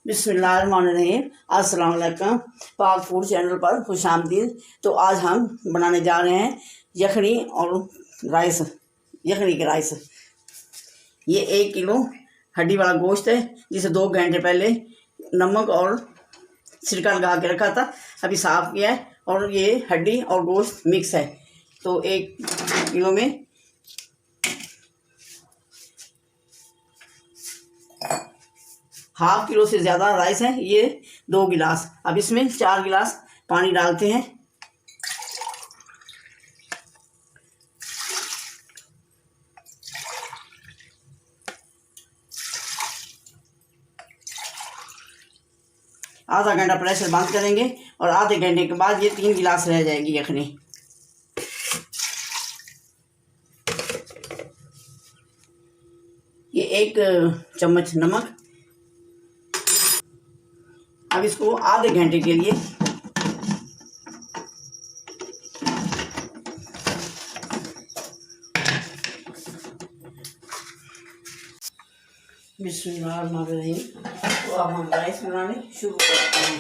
बिस्मिल्लाहिर्रहमानिर्रहीम। अस्सलाम वालेकुम। पाक फूड चैनल पर खुशामदीद। तो आज हम बनाने जा रहे हैं यखनी और राइस, यखनी के राइस। ये 1 किलो हड्डी वाला गोश्त है जिसे 2 घंटे पहले नमक और सिरका लगा के रखा था, अभी साफ़ किया है। और ये हड्डी और गोश्त मिक्स है। तो 1 किलो में 1/2 किलो से ज़्यादा राइस है। ये 2 गिलास। अब इसमें 4 गिलास पानी डालते हैं। आधा घंटा प्रेशर बंद करेंगे और आधे घंटे के बाद ये 3 गिलास रह जाएगी यखनी। ये 1 चम्मच नमक। अब इसको आधे घंटे के लिए बिस्मिल्लाहिर्रहमानिर्रहीम। तो अब हम राइस बनाने शुरू करते हैं।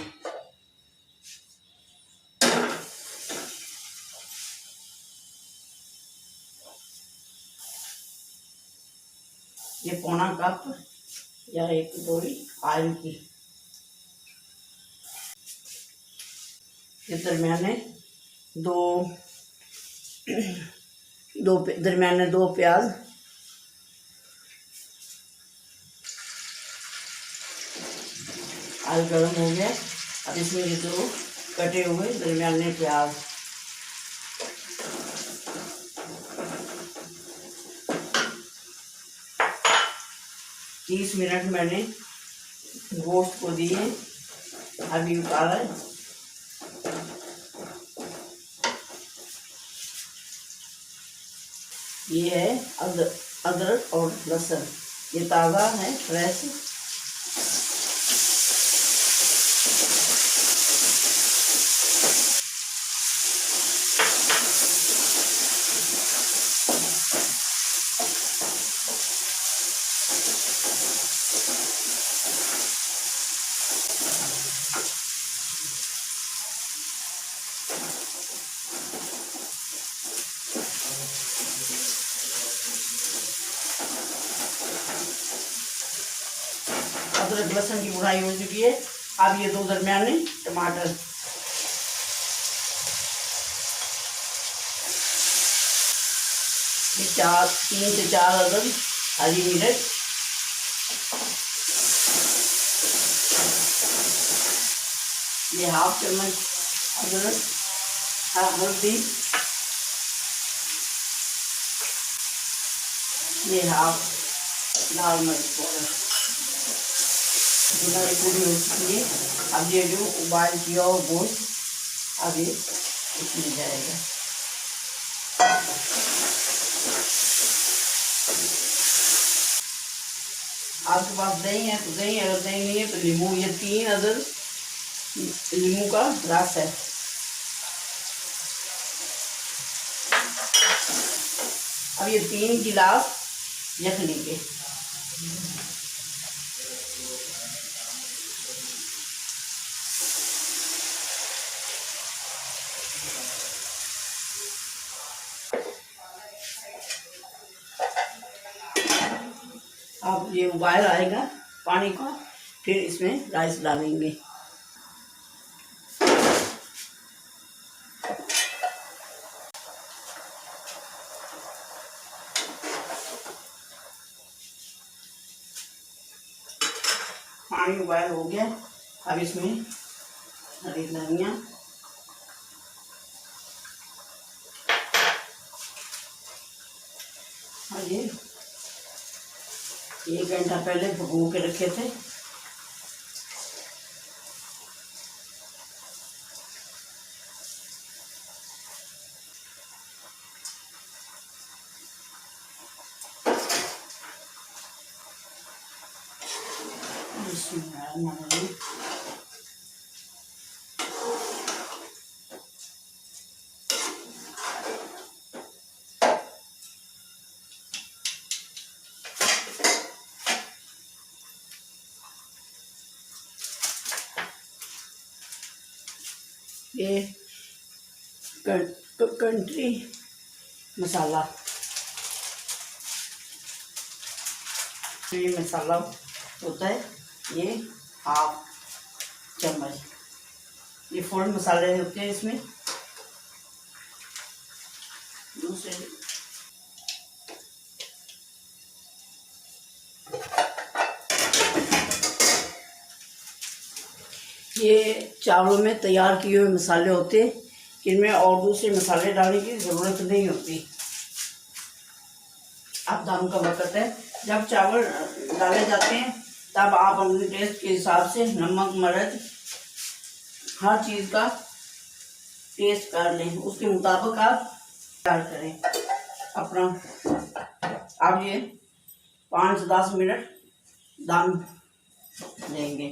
ये पौना कप या 1 कटोरी ऑयल की, ये दरमियाने दो प्याज, ऑयल गर्म हो गया। अब इसमें ये 2 कटे हुए दरमियाने प्याज, 30 मिनट मैंने गोश्त को दिए, अभी उतारा है। ये है अदरक और लहसुन, ये ताज़ा है, फ्रेश। अदरक लहसुन की बुनाई हो चुकी है। अब ये 2 दरमियाने टमाटर, ये 3 से 4 अदद हरी मिर्च, ये 1/2 चम्मच अदरक, हल्दी, ये 1/2 लाल मिर्च पाउडर। बुनाई पूरी हो चुकी है। अब ये जो उबाल किया हुआ गोश्त अब ये इसमें जाएगा। आपके पास दही है तो दही, अगर दही नहीं है तो नींबू। ये 3 अदद नींबू का रस है। अब ये 3 गिलास यखनी के, अब ये उबाल आएगा पानी का, फिर इसमें राइस डालेंगे। पानी उबाल हो गया। अब इसमें हरी धनिया, और ये 1 घंटा पहले भिगो के रखे थे। ये कंट्री मसाला, ये मसाला होता है, ये हाफ चम्मच। ये फुल मसाले होते हैं इसमें। दूसरे ये चावलों में तैयार किए हुए मसाले होते हैं, इनमें और दूसरे मसाले डालने की ज़रूरत नहीं होती। अब दम का वक्त है, जब चावल डाले जाते हैं तब आप अपने टेस्ट के हिसाब से नमक, मिर्च, हर चीज़ का टेस्ट कर लें, उसके मुताबिक आप तैयार करें अपना। अब ये 5 से 10 मिनट दम देंगे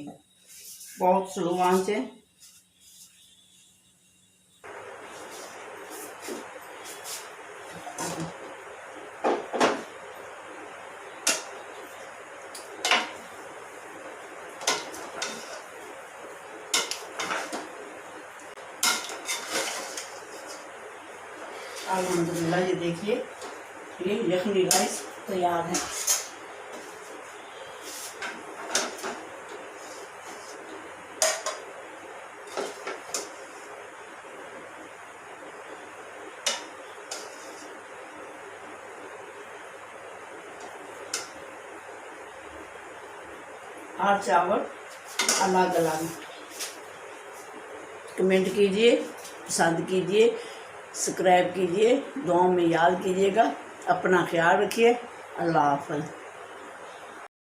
बहुत स्लो आंच से। अल्हम्दुलिल्लाह, ये देखिए, ये यखनी राइस तैयार है। हर चावल अलग अलग। कमेंट कीजिए, पसंद कीजिए, सब्सक्राइब कीजिए, दुआओं में याद कीजिएगा। अपना ख्याल रखिए। अल्लाह हाफ़िज़।